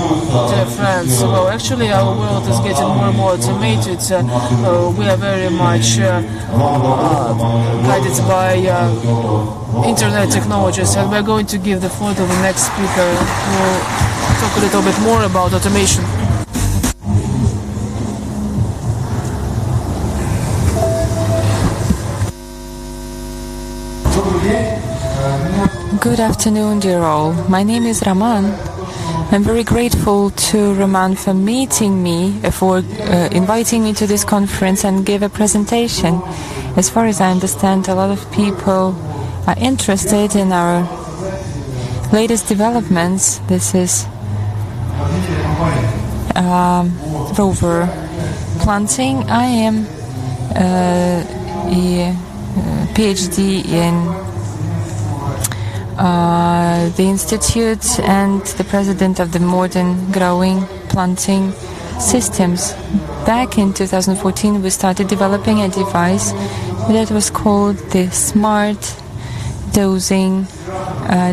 Dear friends, well, actually our world is getting more and more automated. We are very much guided by internet technologies, and we're going to give the floor to the next speaker who will talk a little bit more about automation. Good afternoon, dear all. My name is Roman. I'm very grateful to Roman for meeting me, for inviting me to this conference and give a presentation. As far as I understand, a lot of people are interested in our latest developments. This is rover planting. I am a PhD in the Institute and the president of the Modern Growing Planting Systems. Back in 2014 we started developing a device that was called the Smart Dosing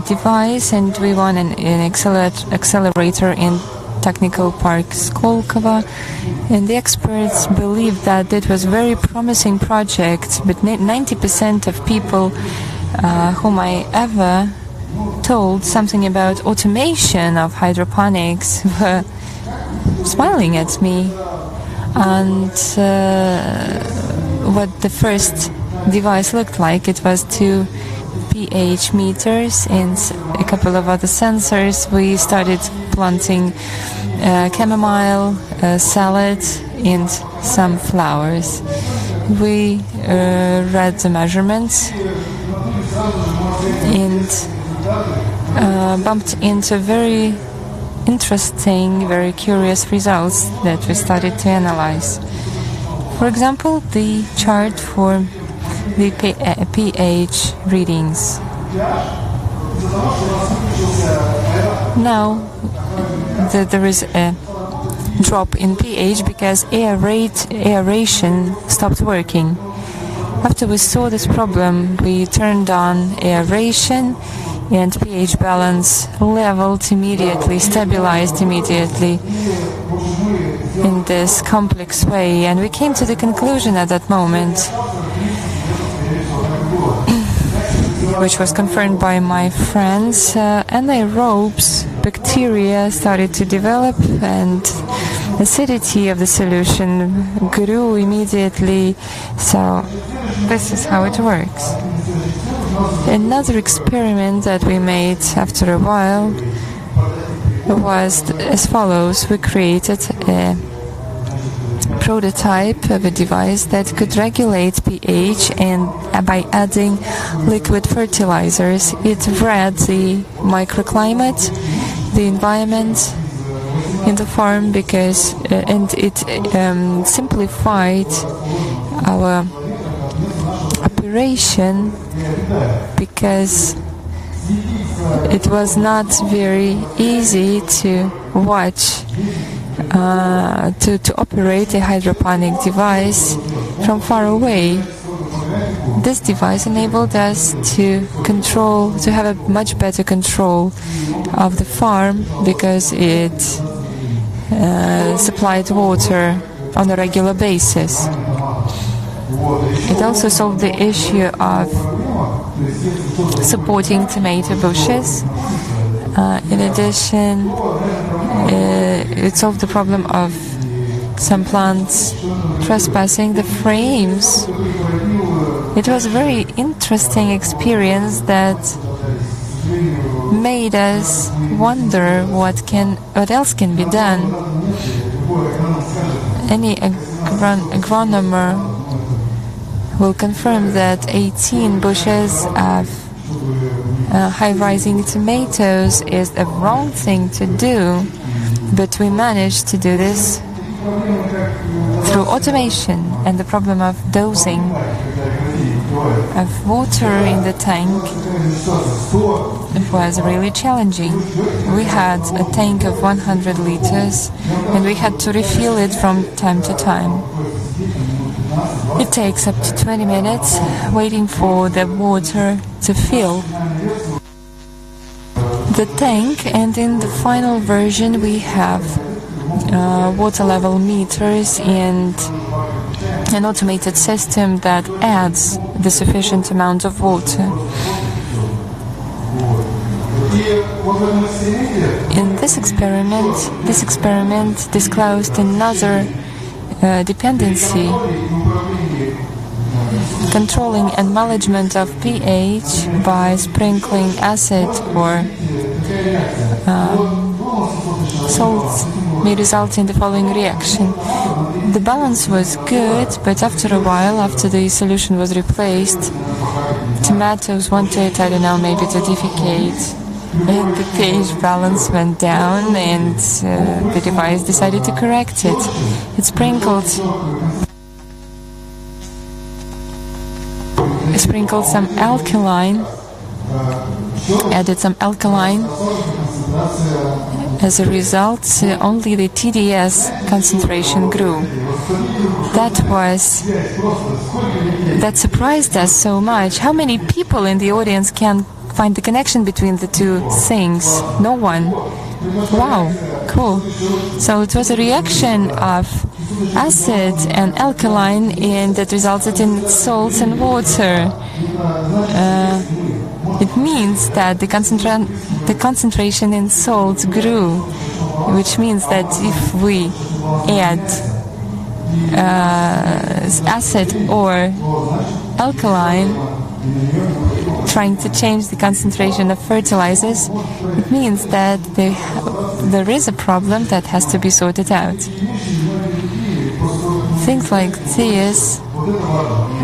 device, and we won an accelerator in Technical Park Skolkovo, and the experts believed that it was a very promising project, but 90% of people whom I ever told something about automation of hydroponics were smiling at me. And what the first device looked like, it was 2 pH meters and a couple of other sensors. We started planting chamomile, salad and some flowers. We read the measurements and bumped into very interesting, very curious results that we started to analyze. For example, the chart for the pH readings. Now there is a drop in pH because aeration stopped working. After we saw this problem, we turned on aeration, and pH balance leveled immediately, stabilized immediately in this complex way. And we came to the conclusion at that moment, which was confirmed by my friends, anaerobes, bacteria started to develop, and acidity of the solution grew immediately. So this is how it works. Another experiment that we made after a while was as follows. We created a prototype of a device that could regulate pH, and by adding liquid fertilizers, it read the microclimate, the environment in the farm, because and it simplified our operation, because it was not very easy to watch, to operate a hydroponic device from far away. This device enabled us to have a much better control of the farm, because it supplied water on a regular basis. It also solved the issue of supporting tomato bushes. In addition, it solved the problem of some plants trespassing the frames. It was a very interesting experience that made us wonder what else can be done. Any agronomer will confirm that 18 bushes of high-rising tomatoes is a wrong thing to do, but we managed to do this through automation. And the problem of dosing of water in the tank was really challenging. We had a tank of 100 liters and we had to refill it from time to time. It takes up to 20 minutes waiting for the water to fill. the tank, and in the final version we have water level meters and an automated system that adds the sufficient amount of water. In this experiment disclosed another dependency: controlling and management of pH by sprinkling acid or salts may result in the following reaction. The balance was good, but after a while, after the solution was replaced, tomatoes wanted, I don't know, maybe to defecate, and the pH balance went down, and the device decided to correct it. It sprinkled some alkaline, added some alkaline. As a result, only the TDS concentration grew. That surprised us so much. How many people in the audience can find the connection between the two things? No one. Wow, cool. So it was a reaction of acid and alkaline, and that resulted in salts and water. It means that the concentration in salts grew, which means that if we add acid or alkaline, trying to change the concentration of fertilizers, it means that there is a problem that has to be sorted out. Things like this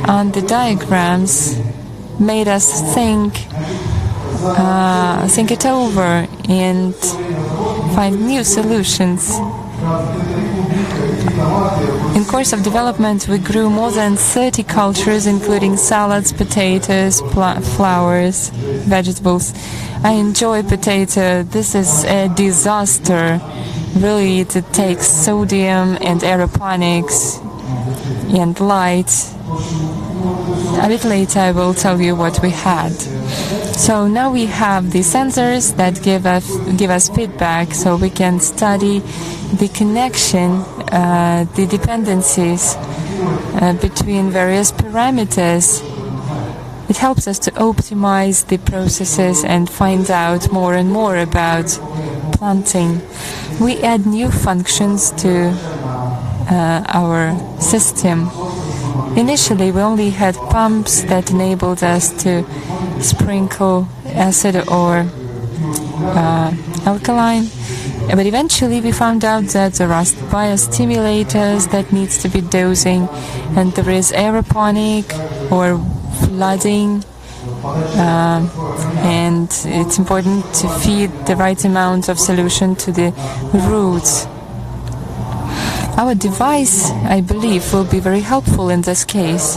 on the diagrams made us think it over and find new solutions. In course of development, we grew more than 30 cultures, including salads, potatoes, flowers, vegetables. I enjoy potato. This is a disaster. Really, it takes sodium and aeroponics and light. A bit later I will tell you what we had. So now we have the sensors that give us feedback, so we can study the connection, the dependencies between various parameters. It helps us to optimize the processes and find out more and more about planting. We add new functions to our system. Initially, we only had pumps that enabled us to sprinkle acid or alkaline, but eventually we found out that there are biostimulators that needs to be dosing, and there is aeroponic or flooding, and it's important to feed the right amount of solution to the roots. Our device, I believe, will be very helpful in this case,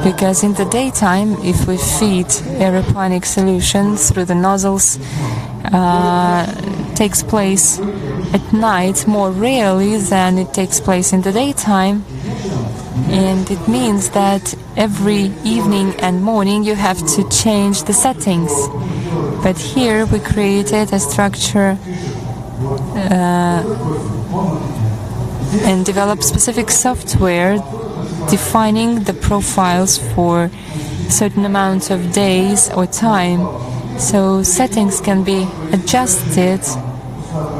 because in the daytime, if we feed aeroponic solution through the nozzles, takes place at night more rarely than it takes place in the daytime, and it means that every evening and morning you have to change the settings. But here we created a structure and develop specific software defining the profiles for a certain amount of days or time. So settings can be adjusted,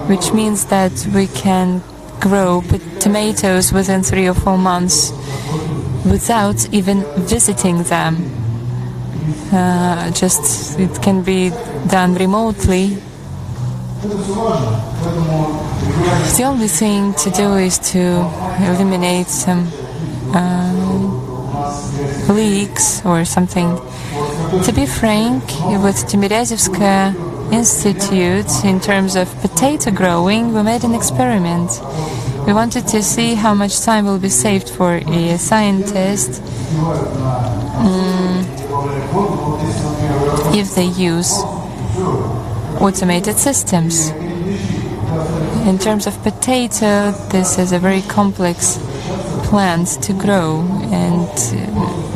which means that we can grow tomatoes within 3 or 4 months without even visiting them. Just it can be done remotely. The only thing to do is to eliminate some leaks or something. To be frank, with Timiryazevskaya Institute, in terms of potato growing, we made an experiment. We wanted to see how much time will be saved for a scientist if they use automated systems. In terms of potato, this is a very complex plant to grow, and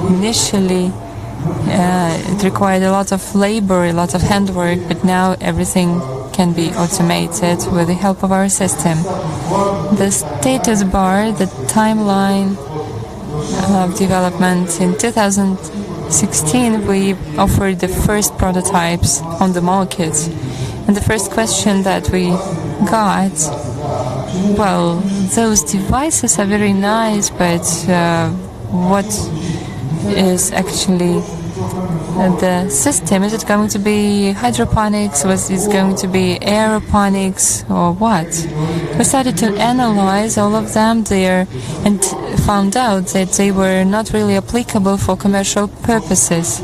initially it required a lot of labor, a lot of handwork, but now everything can be automated with the help of our system. The status bar, the timeline of development. In 2016, we offered the first prototypes on the market. And the first question that we got, well, those devices are very nice, but what is actually the system? Is it going to be hydroponics? Was it going to be aeroponics or what? We started to analyze all of them there and found out that they were not really applicable for commercial purposes,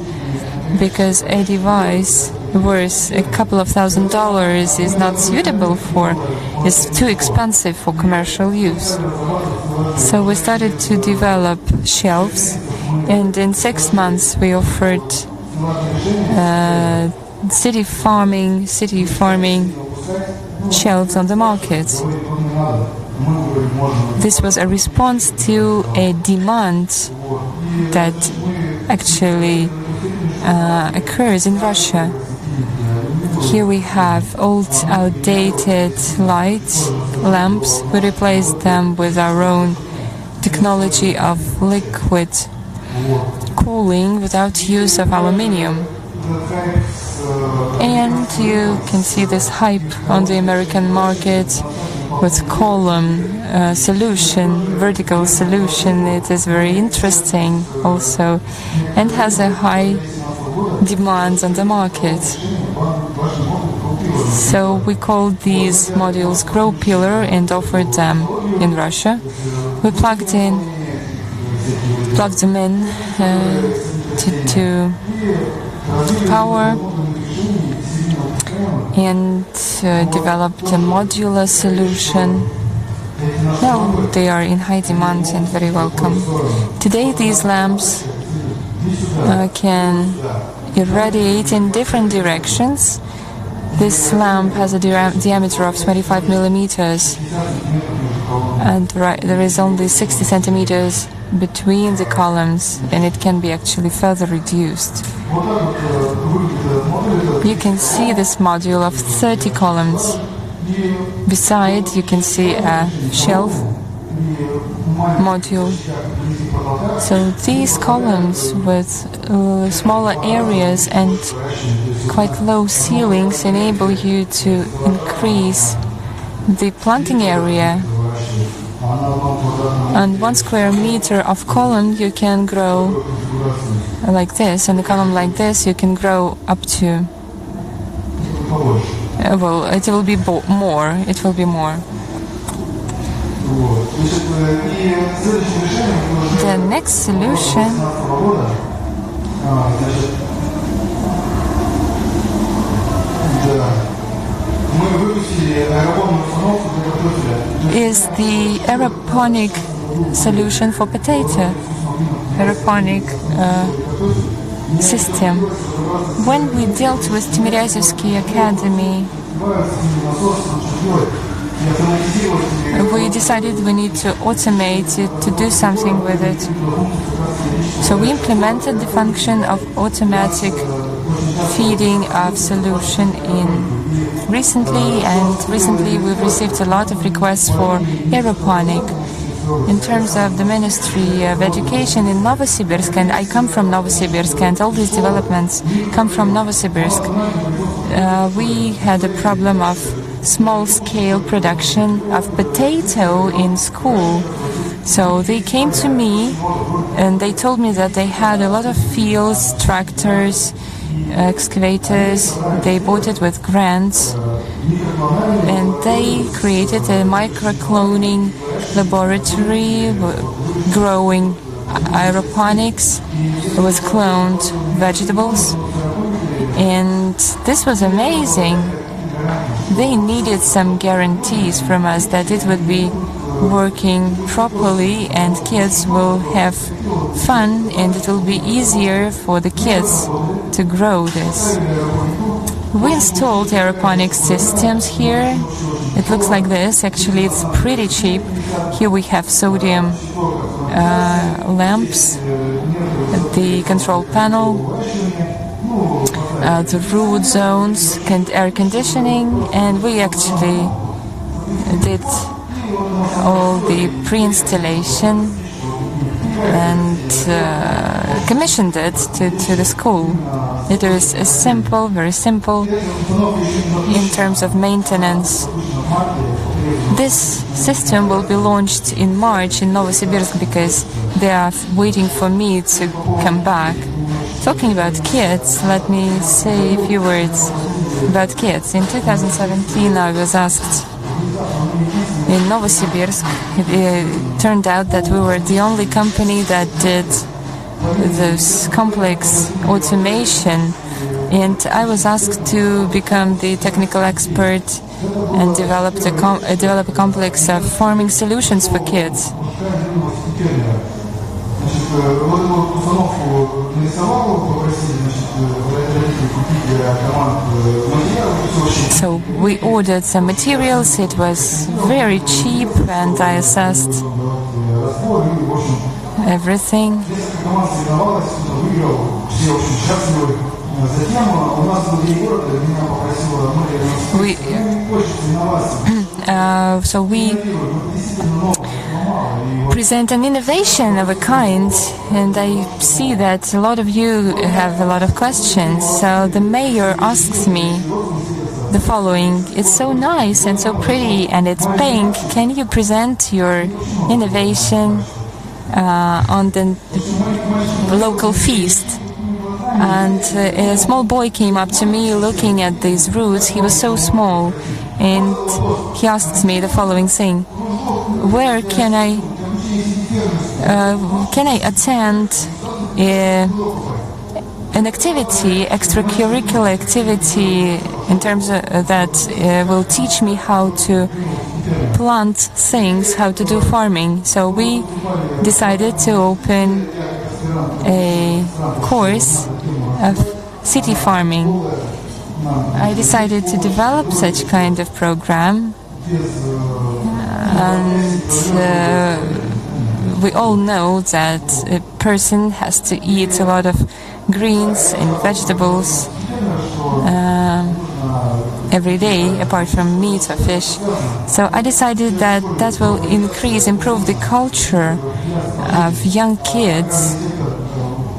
because a device worth a couple of $1,000s is not suitable for, is too expensive for commercial use. So we started to develop shelves, and in 6 months we offered city farming shelves on the market. This was a response to a demand that actually occurs in Russia. Here we have old, outdated lamps. We replaced them with our own technology of liquid cooling without use of aluminium. And you can see this hype on the American market with column solution, vertical solution. It is very interesting also and has a high demand on the market. So we called these modules Grow Pillar and offered them in Russia. We plugged them in to power and developed a modular solution. Now they are in high demand and very welcome. Today these lamps can irradiate in different directions. This lamp has a diameter of 25 millimeters, and there is only 60 centimeters between the columns, and it can be actually further reduced. You can see this module of 30 columns. Beside, you can see a shelf module. So these columns with smaller areas and quite low ceilings enable you to increase the planting area. On 1 square meter of column you can grow like this, and a column like this you can grow up to, well, it will be more. It will be more. The next solution is the aeroponic solution for potato. Aeroponic system. When we dealt with Timiryazevsky Academy, we decided we need to automate it, to do something with it. So we implemented the function of automatic feeding of solution recently we've received a lot of requests for Aeroponic. In terms of the Ministry of Education in Novosibirsk, and I come from Novosibirsk, and all these developments come from Novosibirsk, we had a problem of small-scale production of potato in school. So they came to me and they told me that they had a lot of fields, tractors, excavators. They bought it with grants, and they created a microcloning laboratory growing aeroponics with cloned vegetables, and this was amazing. They needed some guarantees from us that it would be working properly and kids will have fun and it will be easier for the kids to grow this. We installed aeroponics systems here. It looks like this. Actually, it's pretty cheap. Here we have sodium lamps, the control panel. the root zones, air conditioning, and we actually did all the pre-installation and commissioned it to the school. It is simple, very simple in terms of maintenance. This system will be launched in March in Novosibirsk because they are waiting for me to come back. Talking about kids, let me say a few words about kids. In 2017 I was asked in Novosibirsk. It turned out that we were the only company that did this complex automation, and I was asked to become the technical expert and develop a complex of farming solutions for kids. So we ordered some materials, it was very cheap, and I assessed everything. So we present an innovation of a kind, and I see that a lot of you have a lot of questions. So the mayor asks me the following: it's so nice and so pretty and it's pink, can you present your innovation on the local feast? And a small boy came up to me looking at these roots. He was so small, and he asks me the following thing: where can I attend an activity, extracurricular activity, in terms of that will teach me how to plant things, how to do farming? So we decided to open a course of city farming. I decided to develop such kind of program, and we all know that a person has to eat a lot of greens and vegetables every day, apart from meat or fish. So I decided that that will improve the culture of young kids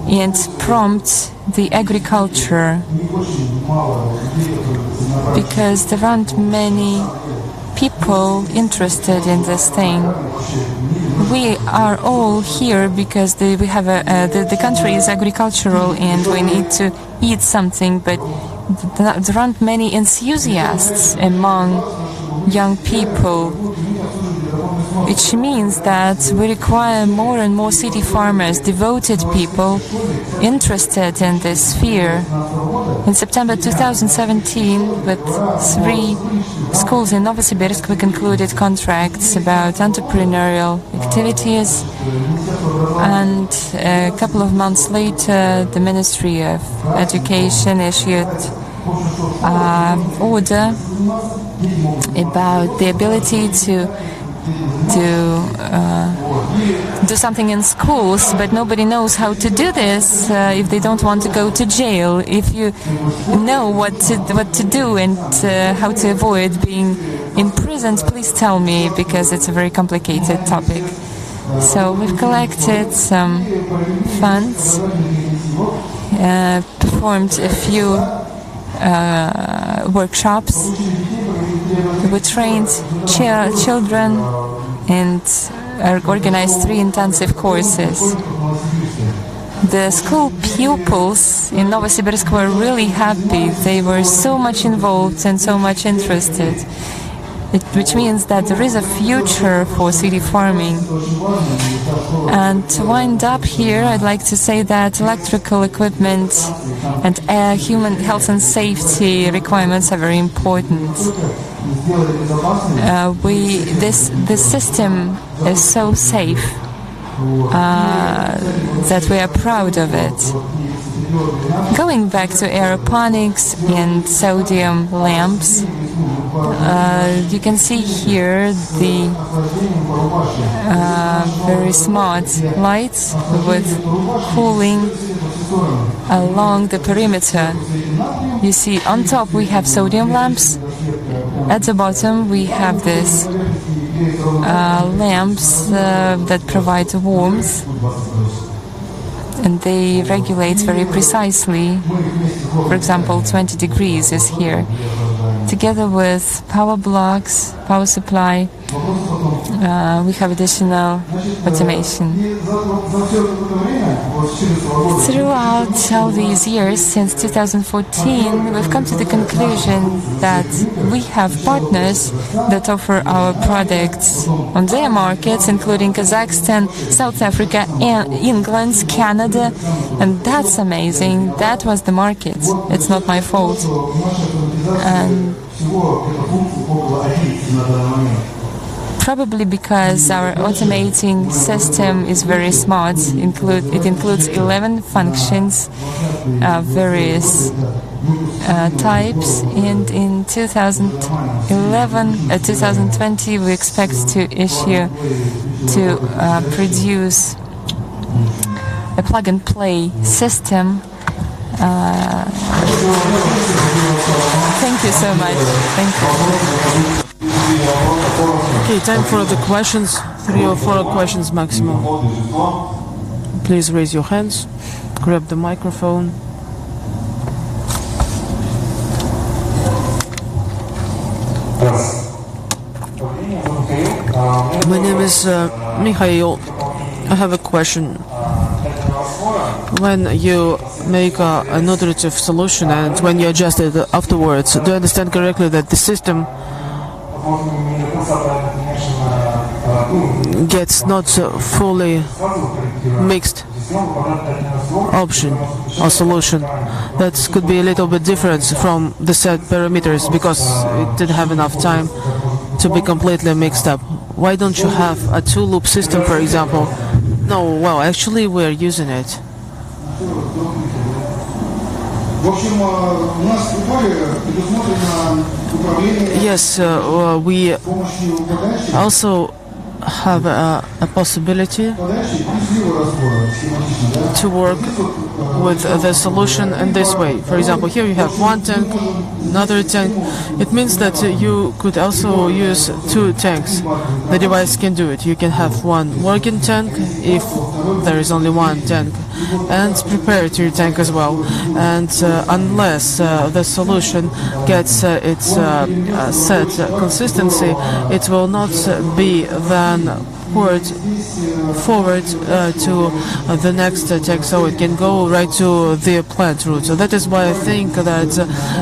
and prompt the agriculture, because there aren't many people interested in this thing. We are all here because we have the country is agricultural and we need to eat something, but there aren't many enthusiasts among young people, which means that we require more and more city farmers, devoted people interested in this sphere. In September 2017, with 3 schools in Novosibirsk, we concluded contracts about entrepreneurial activities, and a couple of months later, the Ministry of Education issued an order about the ability to do something in schools, but nobody knows how to do this if they don't want to go to jail. If you know what to do and how to avoid being imprisoned, please tell me, because it's a very complicated topic. So we've collected some funds, performed a few workshops. We trained children and organized 3 intensive courses. The school pupils in Novosibirsk were really happy. They were so much involved and so much interested, which means that there is a future for city farming. And to wind up here, I'd like to say that electrical equipment and human health and safety requirements are very important. This system is so safe that we are proud of it. Going back to aeroponics and sodium lamps, you can see here the very smart lights with cooling along the perimeter. You see, on top we have sodium lamps. At the bottom we have these lamps that provide warmth, and they regulate very precisely. For example, 20 degrees is here. Together with power blocks, power supply, we have additional automation. Throughout all these years, since 2014, we've come to the conclusion that we have partners that offer our products on their markets, including Kazakhstan, South Africa, and England, Canada, and that's amazing. That was the market. It's not my fault. And probably because our automating system is very smart. It includes 11 functions, various types, and in 2020 we expect to produce a plug-and-play system. Thank you so much. Thank you. Okay, time for the questions. 3 or 4 questions maximum. Please raise your hands. Grab the microphone. My name is Mikhail. I have a question. When you make an iterative solution and when you adjust it afterwards, do I understand correctly that the system gets not fully mixed option or solution? That could be a little bit different from the set parameters because it didn't have enough time to be completely mixed up. Why don't you have a 2-loop system, for example? No, well, actually we're using it. Yes, we also have a possibility to work with the solution in this way. For example, here you have 1 tank, another tank. It means that you could also use 2 tanks. The device can do it. You can have 1 working tank if there is only 1 tank, and preparatory tank as well. And unless the solution gets its set consistency, it will not be then poured forward to the next tank, so it can go right to the plant root. So that is why I think that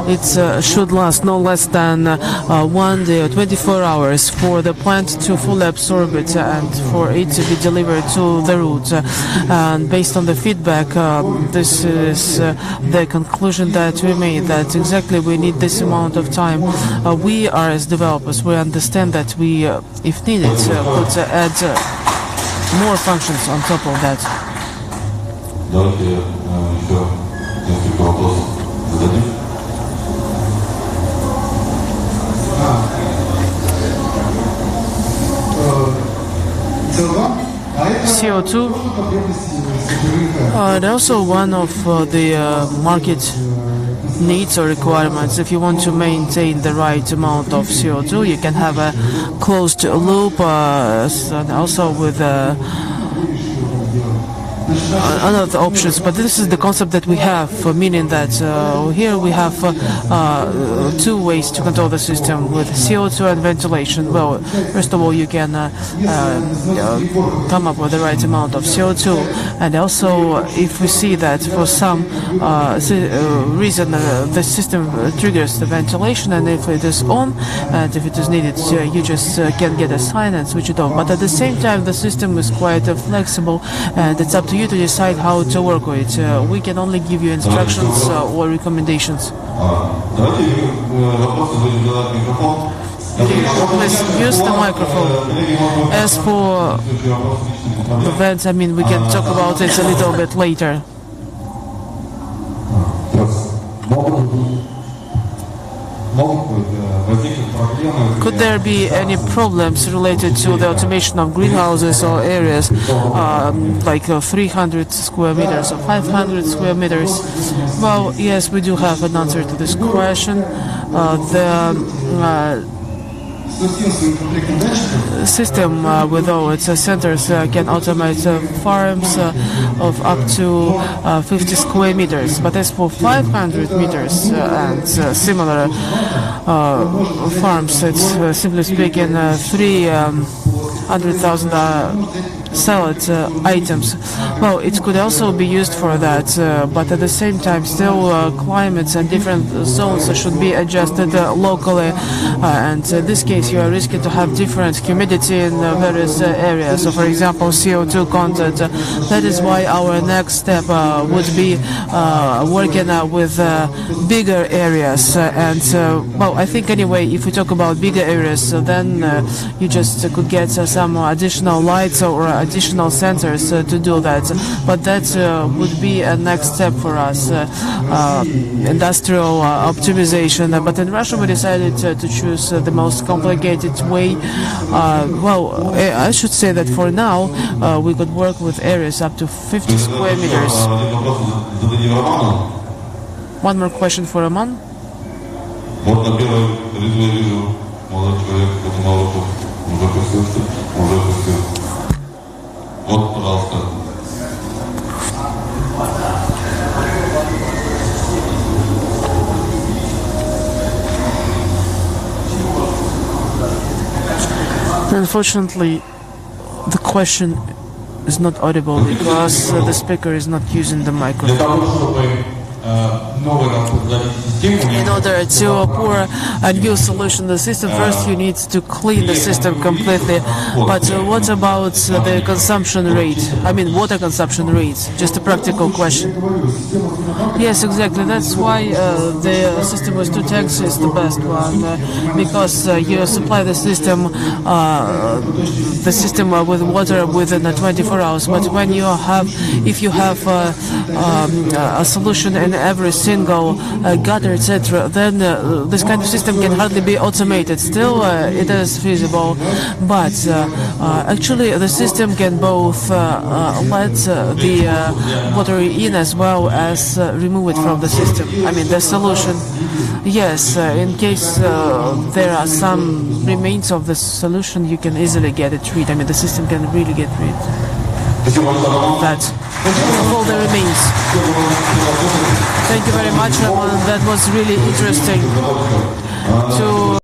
it should last no less than 1 day or 24 hours for the plant to fully absorb it and for it to be delivered to the root. And based on the feedback, this is the conclusion that we made, that exactly we need this amount of time. We are, as developers, we understand that we, if needed, could add more functions on top of that. CO2, and also one of the market needs or requirements. If you want to maintain the right amount of CO2, you can have a closed loop, and also with other options, but this is the concept that we have, meaning that here we have 2 ways to control the system with CO2 and ventilation. Well, first of all, you can come up with the right amount of CO2, and also if we see that for some reason the system triggers the ventilation, and if it is on and if it is needed, you just can get a sign and switch it off. But at the same time, the system is quite flexible, and it's up to you to decide how to work with it. We can only give you instructions or recommendations. Please use the microphone. As for the vents, I mean, we can talk about it a little bit later. Could there be any problems related to the automation of greenhouses or areas like 300 square meters or 500 square meters? Well, yes, we do have an answer to this question. The system with all its centers can automate farms of up to 50 square meters. But as for 500 meters and similar farms, it's simply speaking 300,000 salad items. Well, it could also be used for that, but at the same time, still climates and different zones should be adjusted locally, and in this case, you are risking to have different humidity in various areas. So, for example, CO2 content. That is why our next step would be working with bigger areas. Well, I think anyway, if we talk about bigger areas, then you just could get some additional lights or additional sensors to do that. But that would be a next step for us, industrial optimization. But in Russia, we decided to choose the most complicated way. Well, I should say that for now, we could work with areas up to 50 square meters. One more question for Roman. Unfortunately, the question is not audible because the speaker is not using the microphone. In order to pour a new solution in the system, first you need to clean the system completely. But what about the consumption rate? I mean, water consumption rate? Just a practical question. Yes, exactly. That's why the system with 2 tanks is the best one, because you supply the system with water within 24 hours. But when you have, if you have a solution in every single gutter, etc., then this kind of system can hardly be automated. Still, it is feasible, but actually the system can both let the water in as well as remove it from the system. I mean, the solution. Yes, in case there are some remains of the solution, you can easily get it rid. I mean, the system can really get rid of that, of all the remains. Thank you very much, Roman. That was really interesting to